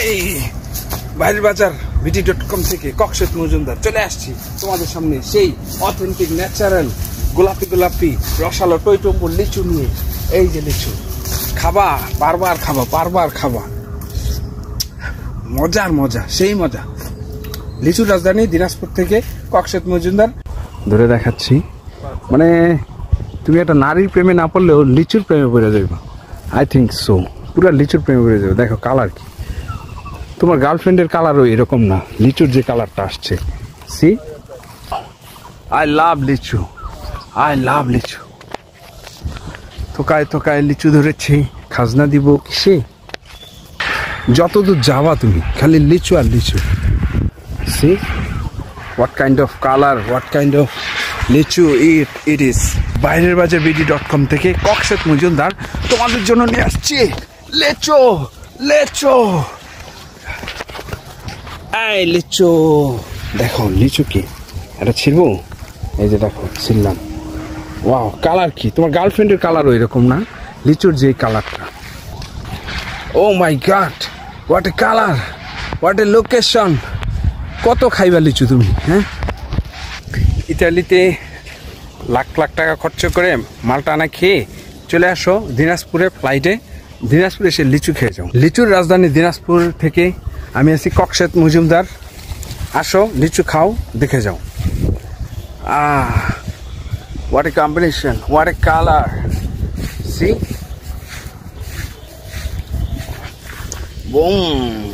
এই বাইরের বাজার বিডি.কম থেকে ককশেত মজুমদার চলে আসছি তোমাদের সামনে সেই অথেন্টিক ন্যাচারাল গোলাপি গোলাপি রসালো টইটম্বর লিচু নিয়ে। এই যে লিচু খাবা, বারবার খাবা, মজার মজা, সেই মজা। লিচুর রাজধানী দিনাজপুর থেকে ককশেত মজুমদার ধরে দেখাচ্ছি। মানে তুমি একটা নারীর প্রেমে না পড়লেও লিচুর প্রেমে পড়ে যাবে। আই থিঙ্ক সো, পুরা লিচুর প্রেমে পড়ে যাবে। দেখো কালার কি, তোমার গার্লফ্রেন্ডের কালারও এরকম না, লিচুর যে কালারটা আসছে। সি, আই লাভ লিচু, থোকায় থোকায় লিচু ধরেছি। খাজনা দিব কিসে? যতদূর যাওয়া তুমি খালি লিচু আর লিচু। See what kind of colour, what kind of litchi it is. বাইরের বাজার বিডি.কম থেকে ককশেত মজুমদার তোমাদের জন্য নিয়ে আসছি লিচু। এই লিচু দেখো, লিচু কি এটা ছিড়বো? এই যে দেখো ছিড়লাম। ওয়াও, কালার কি, তোমার গার্লফ্রেন্ডের কালারও এরকম না, লিচুর যে কালারটা। Oh my god, what a colour, what a location. কত খাইবা লিচু তুমি? হ্যাঁ, ইতালিতে লাখ লাখ টাকা খরচ করে মালটা আনা খেয়ে চলে আসো দিনাজপুরে ফ্লাইটে, দিনাজপুরে এসে লিচু খেয়ে যাও। লিচুর রাজধানী দিনাজপুর থেকে আমি আছি ককশেত মজুমদার। আসো, লিচু খাও, দেখে যাও। What a combination, what a colour. See, broom.